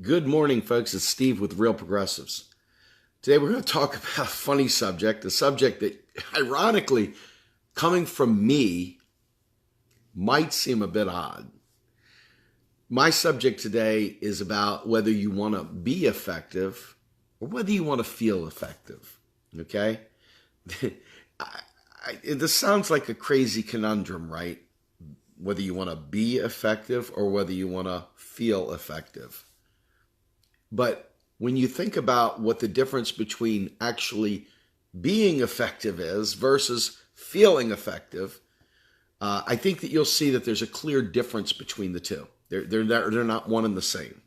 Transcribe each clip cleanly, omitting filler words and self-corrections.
Good morning, folks. It's Steve with Real Progressives. Today we're going to talk about a funny subject, a subject that, ironically, coming from me, might seem a bit odd. My subject today is about whether you want to be effective or whether you want to feel effective. Okay? This sounds like a crazy conundrum, right? Whether you want to be effective or whether you want to feel effective. But when you think about what the difference between actually being effective is versus feeling effective, I think that you'll see that there's a clear difference between the two. They're not one and the same.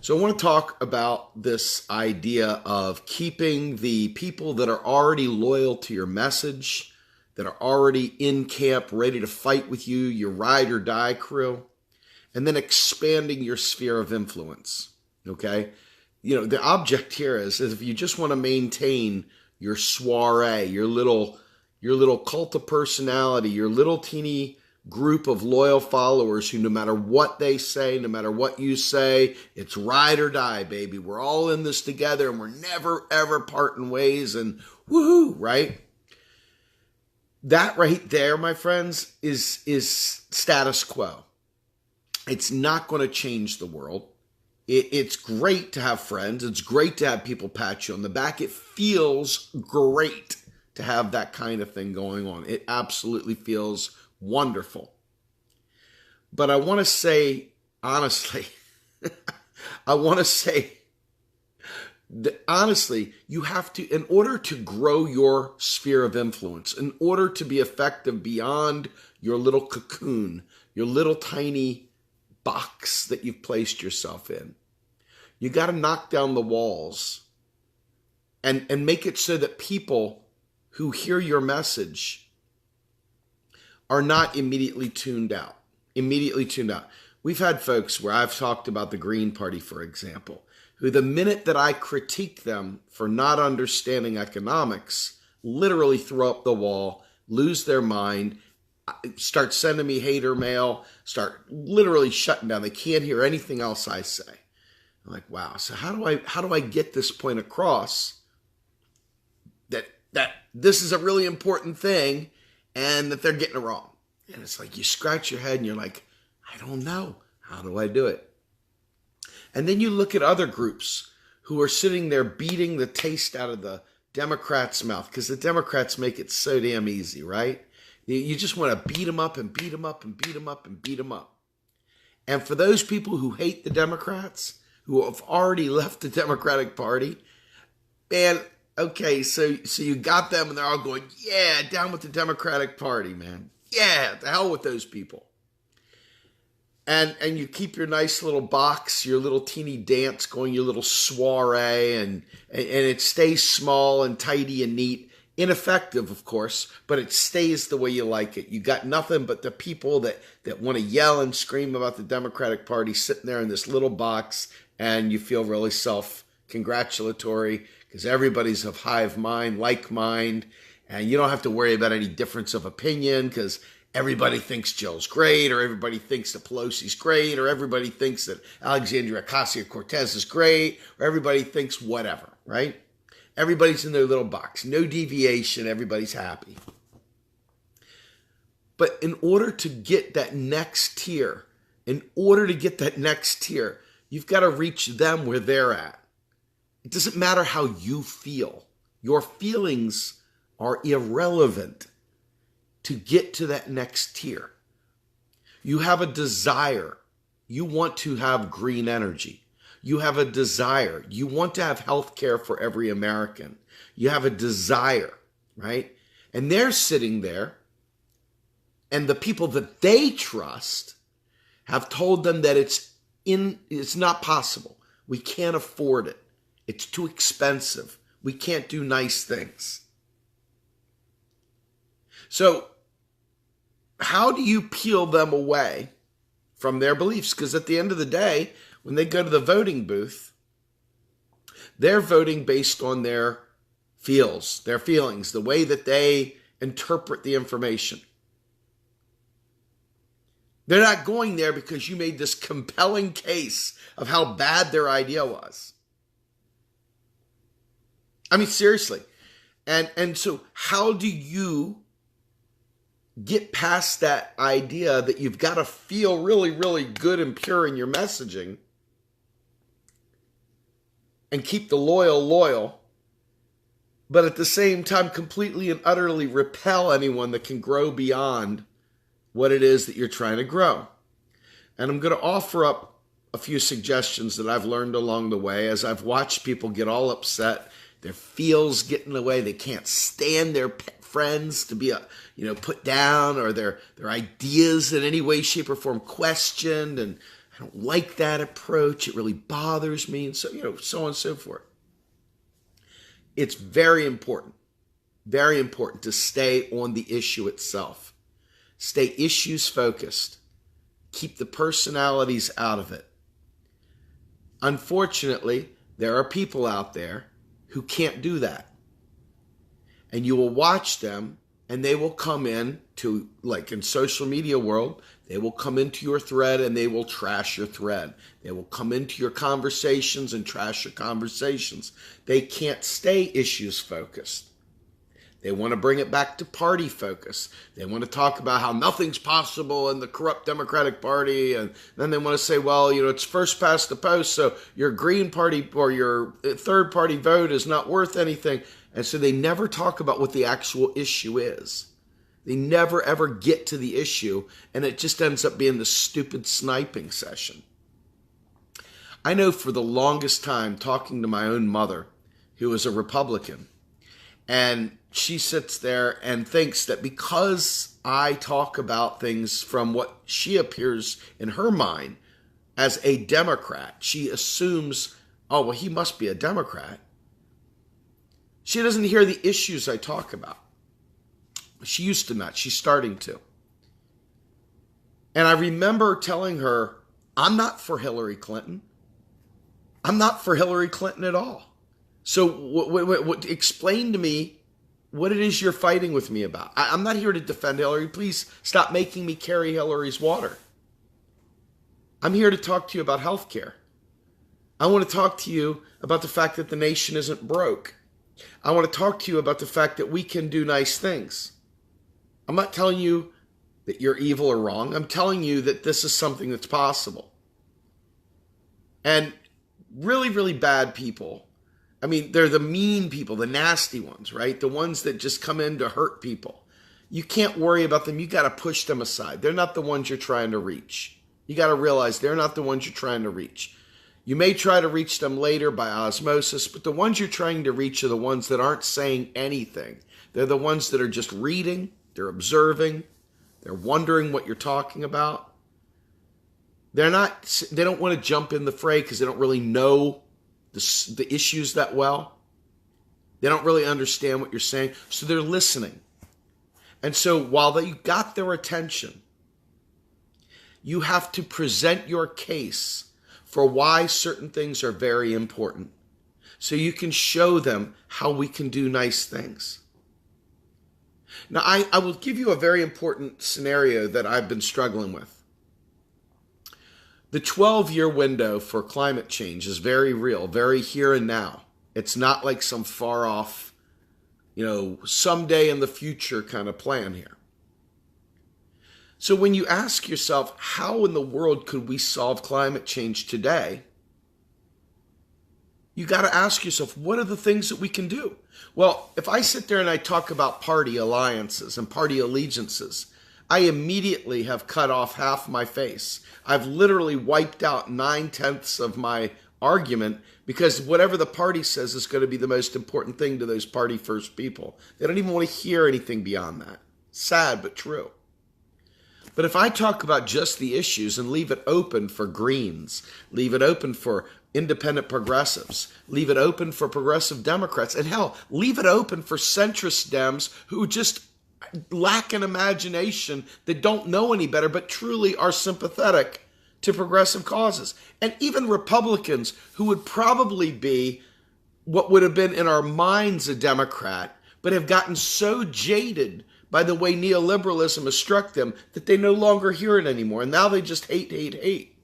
So I want to talk about this idea of keeping the people that are already loyal to your message, that are already in camp, ready to fight with you, your ride or die crew, and then expanding your sphere of influence, okay? You know, the object here is if you just want to maintain your soiree, your little cult of personality, your little teeny group of loyal followers who no matter what they say, no matter what you say, it's ride or die, baby. We're all in this together and we're never, ever parting ways and woohoo, right? That right there, my friends, is status quo. It's not going to change the world. It's great to have friends. It's great to have people pat you on the back. It feels great to have that kind of thing going on. It absolutely feels wonderful. But I want to say, honestly, honestly, you have to, in order to grow your sphere of influence, in order to be effective beyond your little cocoon, your little tiny box that you've placed yourself in, you got to knock down the walls and make it so that people who hear your message are not immediately tuned out. We've had folks where I've talked about the Green Party, for example, who the minute that I critique them for not understanding economics, literally throw up the wall, lose their mind, start sending me hater mail, start literally shutting down. They can't hear anything else I say. I'm like, wow. So how do I get this point across that this is a really important thing and that they're getting it wrong? And it's like you scratch your head and you're like, I don't know. How do I do it? And then you look at other groups who are sitting there beating the taste out of the Democrats' mouth because the Democrats make it so damn easy, right? You just want to beat them up and beat them up and beat them up and beat them up. And for those people who hate the Democrats, who have already left the Democratic Party, man, okay, so you got them and they're all going, yeah, down with the Democratic Party, man. Yeah, the hell with those people. And you keep your nice little box, your little teeny dance going, your little soiree, and it stays small and tidy and neat. Ineffective, of course, but it stays the way you like it. You got nothing but the people that want to yell and scream about the Democratic Party sitting there in this little box, and you feel really self-congratulatory because everybody's of hive mind, like mind, and you don't have to worry about any difference of opinion because everybody thinks Jill's great, or everybody thinks that Pelosi's great, or everybody thinks that Alexandria Ocasio-Cortez is great, or everybody thinks whatever, right? Everybody's in their little box. No deviation. Everybody's happy. But in order to get that next tier, you've got to reach them where they're at. It doesn't matter how you feel. Your feelings are irrelevant to get to that next tier. You have a desire. You want to have green energy. You have a desire. You want to have health care for every American. You have a desire, right? And they're sitting there, and the people that they trust have told them that it's not possible. We can't afford it. It's too expensive. We can't do nice things. So how do you peel them away from their beliefs? Because at the end of the day, when they go to the voting booth, they're voting based on their feelings, the way that they interpret the information. They're not going there because you made this compelling case of how bad their idea was. I mean, seriously. And so how do you get past that idea that you've got to feel really, really good and pure in your messaging and keep the loyal, but at the same time completely and utterly repel anyone that can grow beyond what it is that you're trying to grow? And I'm going to offer up a few suggestions that I've learned along the way as I've watched people get all upset. Their feels get in the way. They can't stand their friends to be put down, or their ideas in any way, shape, or form questioned. And I don't like that approach. It really bothers me. And so, so on and so forth. It's very important to stay on the issue itself. Stay issues focused. Keep the personalities out of it. Unfortunately, there are people out there who can't do that. And you will watch them, and they will come in to, like in social media world, they will come into your thread and they will trash your thread. They will come into your conversations and trash your conversations. They can't stay issues focused. They want to bring it back to party focus. They want to talk about how nothing's possible in the corrupt Democratic Party. And then they want to say, well, it's first past the post, so your Green Party or your third party vote is not worth anything. And so they never talk about what the actual issue is. They never, ever get to the issue, and it just ends up being the stupid sniping session. I know for the longest time, talking to my own mother, who is a Republican, and she sits there and thinks that because I talk about things from what she appears in her mind as a Democrat, she assumes, oh, well, he must be a Democrat. She doesn't hear the issues I talk about. She used to not. She's starting to. And I remember telling her, I'm not for Hillary Clinton. I'm not for Hillary Clinton at all. So explain to me what it is you're fighting with me about. I'm not here to defend Hillary. Please stop making me carry Hillary's water. I'm here to talk to you about healthcare. I want to talk to you about the fact that the nation isn't broke. I want to talk to you about the fact that we can do nice things. I'm not telling you that you're evil or wrong. I'm telling you that this is something that's possible. And really, really bad people, I mean, they're the mean people, the nasty ones, right? The ones that just come in to hurt people. You can't worry about them. You got to push them aside. They're not the ones you're trying to reach. You got to realize they're not the ones you're trying to reach. You may try to reach them later by osmosis, but the ones you're trying to reach are the ones that aren't saying anything. They're the ones that are just reading, they're observing, they're wondering what you're talking about. They don't want to jump in the fray because they don't really know the issues that well. They don't really understand what you're saying, so they're listening. And so while you got their attention, you have to present your case for why certain things are very important, so you can show them how we can do nice things. Now, I will give you a very important scenario that I've been struggling with. The 12-year window for climate change is very real, very here and now. It's not like some far off, someday in the future kind of plan here. So when you ask yourself, how in the world could we solve climate change today? You got to ask yourself, what are the things that we can do? Well, if I sit there and I talk about party alliances and party allegiances, I immediately have cut off half my face. I've literally wiped out 9/10 of my argument because whatever the party says is going to be the most important thing to those party first people. They don't even want to hear anything beyond that. Sad, but true. But if I talk about just the issues and leave it open for Greens, leave it open for independent progressives, leave it open for progressive Democrats, and hell, leave it open for centrist Dems who just lack an imagination, that don't know any better, but truly are sympathetic to progressive causes. And even Republicans who would probably be what would have been in our minds a Democrat, but have gotten so jaded by the way neoliberalism has struck them that they no longer hear it anymore. And now they just hate, hate, hate.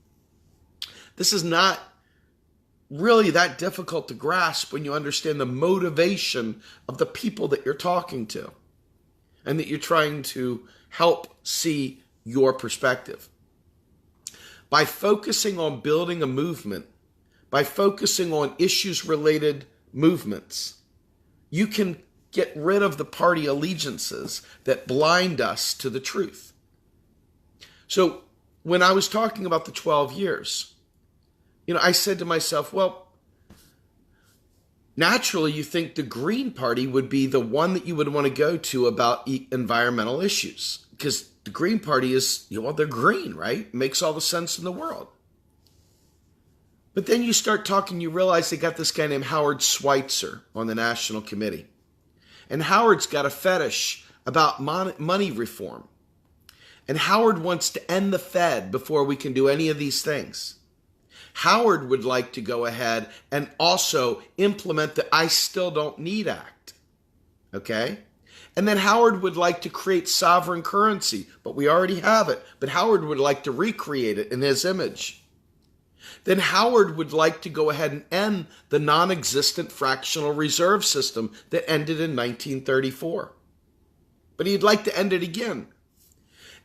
This is not really that difficult to grasp when you understand the motivation of the people that you're talking to and that you're trying to help see your perspective. By focusing on building a movement, by focusing on issues-related movements, you can get rid of the party allegiances that blind us to the truth. So when I was talking about the 12 years, I said to myself, well, naturally you think the Green Party would be the one that you would want to go to about environmental issues, because the Green Party is, they're green, right? It makes all the sense in the world. But then you start talking, you realize they got this guy named Howard Schweitzer on the National Committee. And Howard's got a fetish about money reform. And Howard wants to end the Fed before we can do any of these things. Howard would like to go ahead and also implement the I Still Don't Need Act. Okay? And then Howard would like to create sovereign currency, but we already have it. But Howard would like to recreate it in his image. Then Howard would like to go ahead and end the non-existent fractional reserve system that ended in 1934. But he'd like to end it again.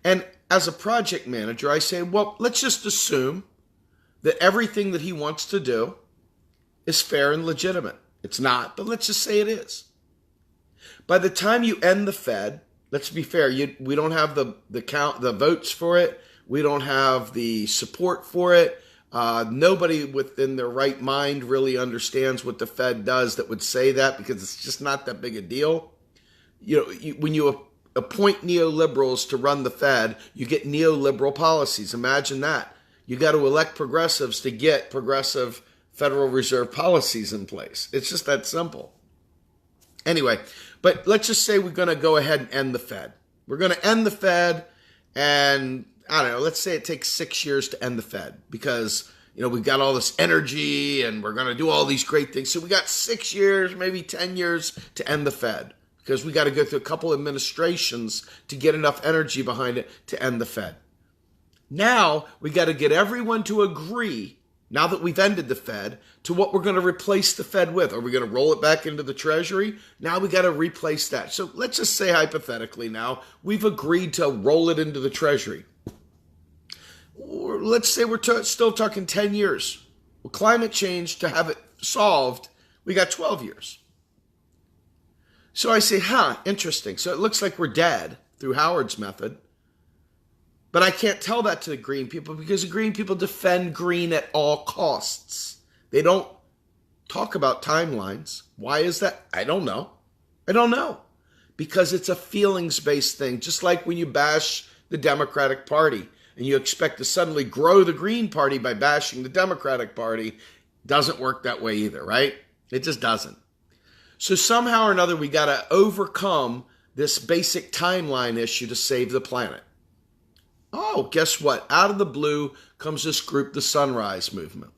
And as a project manager, I say, well, let's just assume that everything that he wants to do is fair and legitimate. It's not, but let's just say it is. By the time you end the Fed, let's be fair, we don't have the votes for it. We don't have the support for it. Nobody within their right mind really understands what the Fed does that would say that, because it's just not that big a deal. When you appoint neoliberals to run the Fed, you get neoliberal policies. Imagine that. You got to elect progressives to get progressive Federal Reserve policies in place. It's just that simple. Anyway, but let's just say we're going to go ahead and end the Fed. We're going to end the Fed, and I don't know, let's say it takes 6 years to end the Fed because, we've got all this energy and we're going to do all these great things. So we got 6 years, maybe 10 years to end the Fed because we got to go through a couple administrations to get enough energy behind it to end the Fed. Now we got to get everyone to agree, now that we've ended the Fed, to what we're going to replace the Fed with. Are we going to roll it back into the Treasury? Now we got to replace that. So let's just say hypothetically now we've agreed to roll it into the Treasury. Or let's say we're still talking 10 years. Well, climate change, to have it solved, we got 12 years. So I say, interesting. So it looks like we're dead through Howard's method. But I can't tell that to the green people because the green people defend green at all costs. They don't talk about timelines. Why is that? I don't know. Because it's a feelings-based thing. Just like when you bash the Democratic Party and you expect to suddenly grow the Green Party by bashing the Democratic Party, doesn't work that way either, right? It just doesn't. So somehow or another, we got to overcome this basic timeline issue to save the planet. Oh, guess what? Out of the blue comes this group, the Sunrise Movement.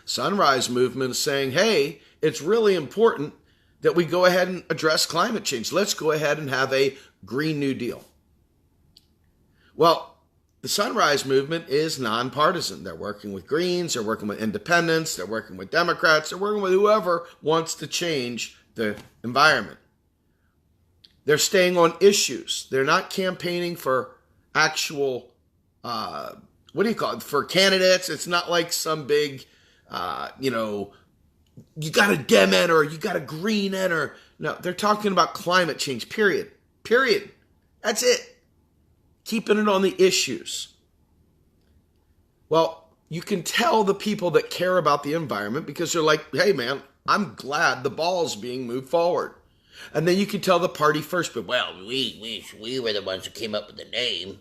Sunrise Movement is saying, hey, it's really important that we go ahead and address climate change. Let's go ahead and have a Green New Deal. Well, the Sunrise Movement is nonpartisan. They're working with Greens, they're working with independents, they're working with Democrats, they're working with whoever wants to change the environment. They're staying on issues. They're not campaigning for actual, for candidates. It's not like some big, you got a Dem in or you got a Green in or, no, they're talking about climate change, period. That's it. Keeping it on the issues. Well, you can tell the people that care about the environment because they're like, hey man, I'm glad the ball's being moved forward. And then you can tell the party first, but well, we were the ones who came up with the name.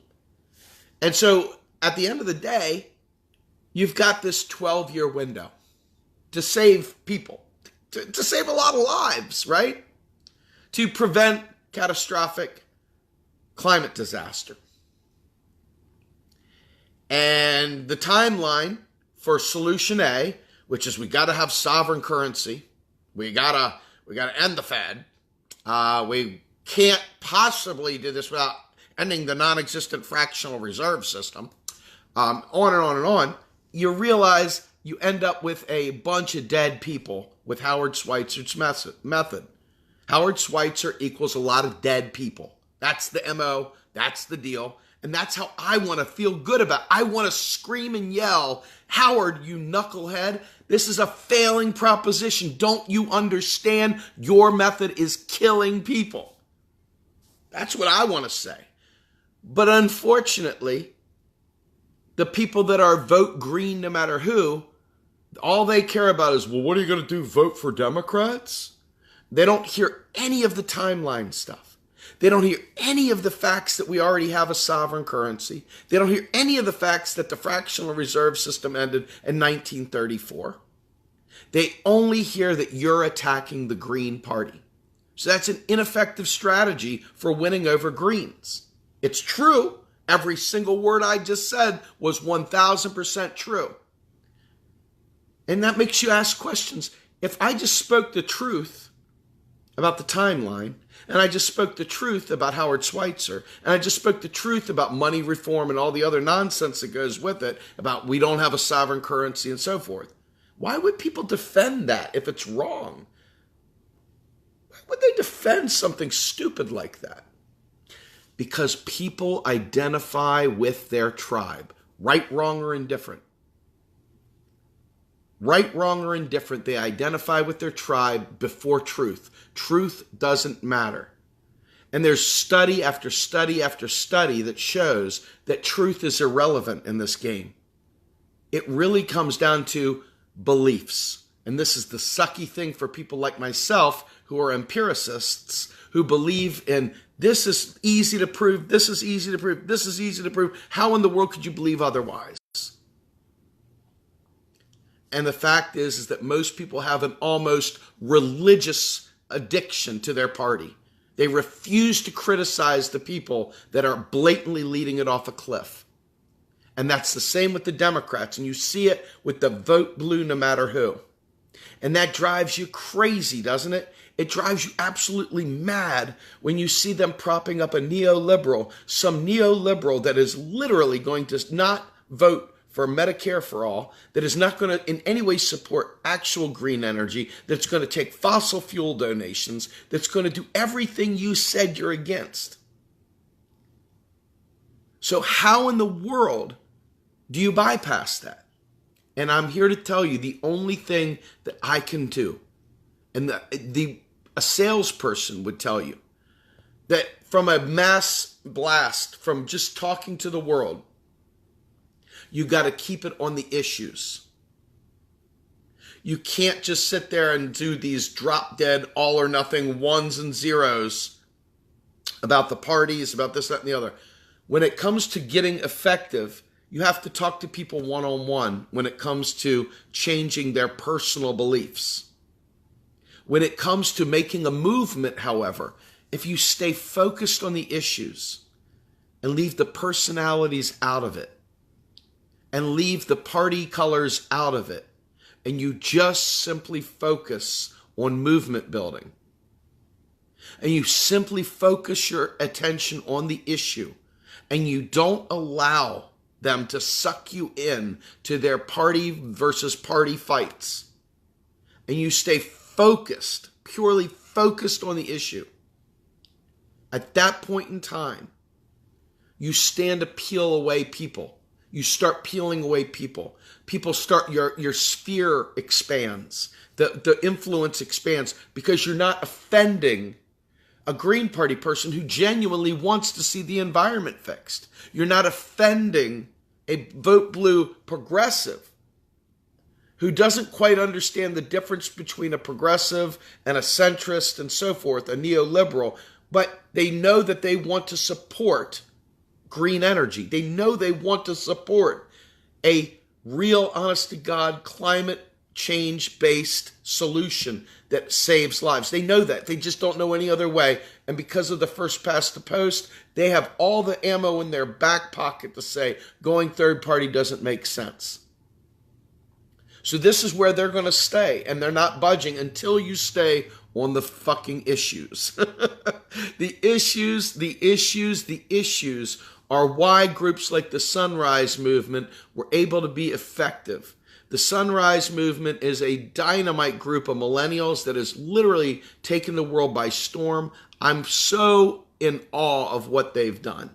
And so at the end of the day, you've got this 12-year window to save people, to save a lot of lives, right? To prevent catastrophic climate disaster. And the timeline for solution A, which is we got to have sovereign currency, we got to end the Fed. We can't possibly do this without ending the non-existent fractional reserve system, on and on and on, you realize you end up with a bunch of dead people with Howard Schweitzer's method. Howard Schweitzer equals a lot of dead people. That's the MO, that's the deal, and that's how I want to feel good about it. I want to scream and yell, Howard, you knucklehead, this is a failing proposition. Don't you understand? Your method is killing people. That's what I want to say. But unfortunately, the people that are vote green no matter who, all they care about is, well, what are you going to do, vote for Democrats? They don't hear any of the timeline stuff. They don't hear any of the facts that we already have a sovereign currency. They don't hear any of the facts that the fractional reserve system ended in 1934. They only hear that you're attacking the Green Party. So that's an ineffective strategy for winning over Greens. It's true. Every single word I just said was 1,000% true. And that makes you ask questions. If I just spoke the truth about the timeline, and I just spoke the truth about Howard Schweitzer, and I just spoke the truth about money reform and all the other nonsense that goes with it, about we don't have a sovereign currency and so forth, why would people defend that if it's wrong? Why would they defend something stupid like that? Because people identify with their tribe, right, wrong, or indifferent. Right, wrong, or indifferent, they identify with their tribe before truth. Truth doesn't matter. And there's study after study after study that shows that truth is irrelevant in this game. It really comes down to beliefs. And this is the sucky thing for people like myself who are empiricists, who believe in this is easy to prove, this is easy to prove, this is easy to prove. How in the world could you believe otherwise? And the fact is that most people have an almost religious addiction to their party. They refuse to criticize the people that are blatantly leading it off a cliff. And that's the same with the Democrats. And you see it with the vote blue no matter who. And that drives you crazy, doesn't it? It drives you absolutely mad when you see them propping up a neoliberal, some neoliberal that is literally going to not vote for Medicare for all, that is not going to in any way support actual green energy, that's going to take fossil fuel donations, that's going to do everything you said you're against. So how in the world do you bypass that? And I'm here to tell you the only thing that I can do, and a salesperson would tell you, that from a mass blast, from just talking to the world, you got to keep it on the issues. You can't just sit there and do these drop dead, all or nothing ones and zeros about the parties, about this, that, and the other. When it comes to getting effective, you have to talk to people one-on-one when it comes to changing their personal beliefs. When it comes to making a movement, however, if you stay focused on the issues and leave the personalities out of it, and leave the party colors out of it, and you just simply focus on movement building, and you simply focus your attention on the issue, and you don't allow them to suck you in to their party versus party fights, and you stay focused, purely focused on the issue, at that point in time, you stand to peel away people. You start peeling away people. People start, your sphere expands. The influence expands because you're not offending a Green Party person who genuinely wants to see the environment fixed. You're not offending a vote blue progressive who doesn't quite understand the difference between a progressive and a centrist and so forth, a neoliberal, but they know that they want to support green energy. They know they want to support a real, honest-to-God, climate change-based solution that saves lives. They know that. They just don't know any other way. And because of the first past the post, they have all the ammo in their back pocket to say going third party doesn't make sense. So this is where they're going to stay, and they're not budging until you stay on the fucking issues. The issues are why groups like the Sunrise Movement were able to be effective. The Sunrise Movement is a dynamite group of millennials that has literally taken the world by storm. I'm so in awe of what they've done.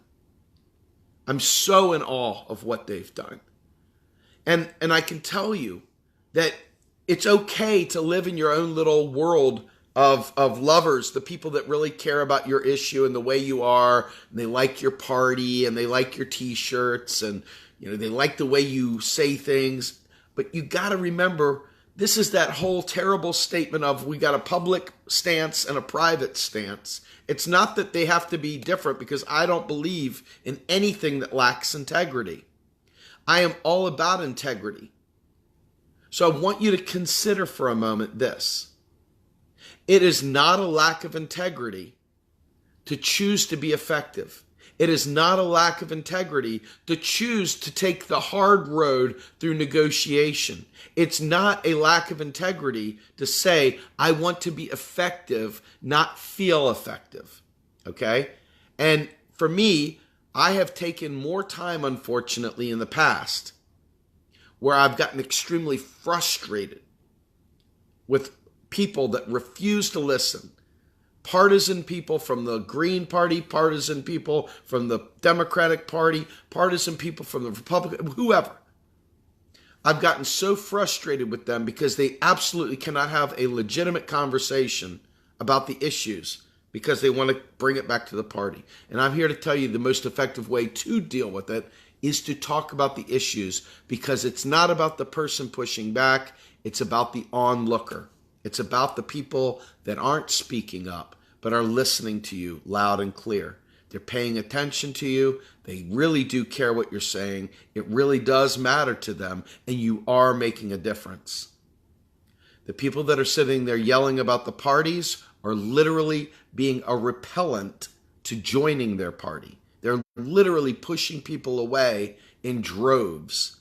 I'm so in awe of what they've done. And I can tell you that it's okay to live in your own little world of lovers, the people that really care about your issue and the way you are, and they like your party, and they like your t-shirts, and they like the way you say things. But you got to remember, this is that whole terrible statement of we got a public stance and a private stance. It's not that they have to be different, because I don't believe in anything that lacks integrity. I am all about integrity. So I want you to consider for a moment this. It is not a lack of integrity to choose to be effective. It is not a lack of integrity to choose to take the hard road through negotiation. It's not a lack of integrity to say, I want to be effective, not feel effective. Okay? And for me, I have taken more time, unfortunately, in the past where I've gotten extremely frustrated with people that refuse to listen. Partisan people from the Green Party, partisan people from the Democratic Party, partisan people from the Republican, whoever. I've gotten so frustrated with them because they absolutely cannot have a legitimate conversation about the issues because they want to bring it back to the party. And I'm here to tell you the most effective way to deal with it is to talk about the issues, because it's not about the person pushing back, it's about the onlooker. It's about the people that aren't speaking up, but are listening to you loud and clear. They're paying attention to you. They really do care what you're saying. It really does matter to them, and you are making a difference. The people that are sitting there yelling about the parties are literally being a repellent to joining their party. They're literally pushing people away in droves.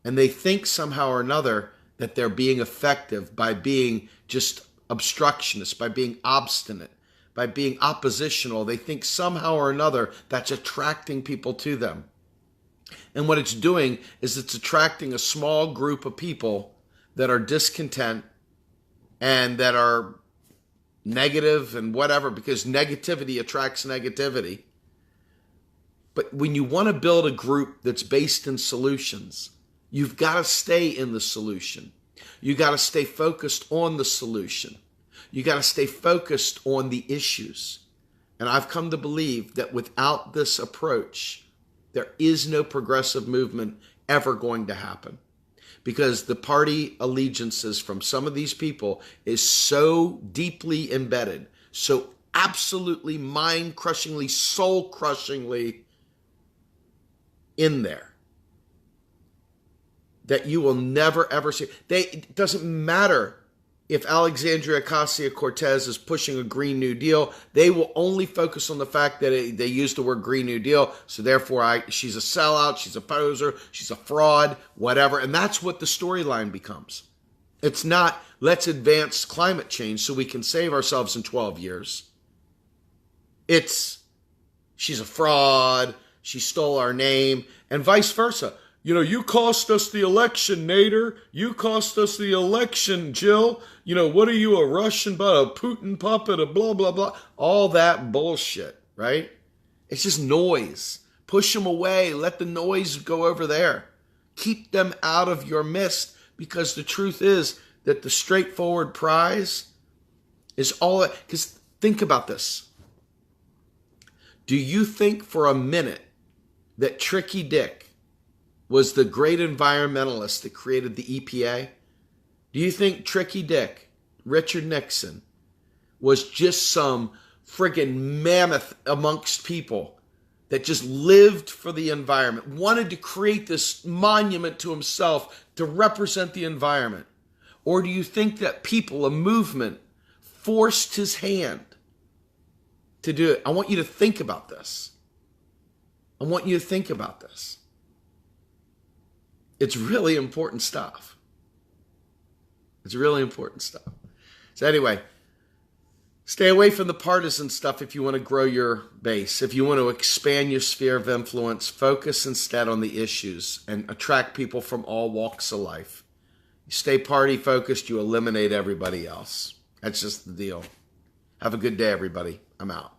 And they think somehow or another that they're being effective by being just obstructionist, by being obstinate, by being oppositional. They think somehow or another that's attracting people to them. And what it's doing is it's attracting a small group of people that are discontent and that are negative and whatever, because negativity attracts negativity. But when you want to build a group that's based in solutions, you've got to stay in the solution. You got to stay focused on the solution. You got to stay focused on the issues. And I've come to believe that without this approach, there is no progressive movement ever going to happen. Because the party allegiances from some of these people is so deeply embedded, so absolutely mind-crushingly, soul-crushingly in there, that you will never, ever see. It doesn't matter if Alexandria Ocasio-Cortez is pushing a Green New Deal. They will only focus on the fact that they use the word Green New Deal, so therefore she's a sellout, she's a poser, she's a fraud, whatever. And that's what the storyline becomes. It's not, let's advance climate change so we can save ourselves in 12 years. It's, she's a fraud, she stole our name, and vice versa. You cost us the election, Nader. You cost us the election, Jill. What are you, a Russian, but a Putin puppet, a blah, blah, blah. All that bullshit, right? It's just noise. Push them away. Let the noise go over there. Keep them out of your midst, because the truth is that the straightforward prize is all. Because think about this. Do you think for a minute that Tricky Dick was the great environmentalist that created the EPA? Do you think Tricky Dick, Richard Nixon, was just some friggin' mammoth amongst people that just lived for the environment, wanted to create this monument to himself to represent the environment? Or do you think that people, a movement, forced his hand to do it? I want you to think about this. It's really important stuff. It's really important stuff. So anyway, stay away from the partisan stuff if you want to grow your base. If you want to expand your sphere of influence, focus instead on the issues and attract people from all walks of life. You stay party focused, you eliminate everybody else. That's just the deal. Have a good day, everybody. I'm out.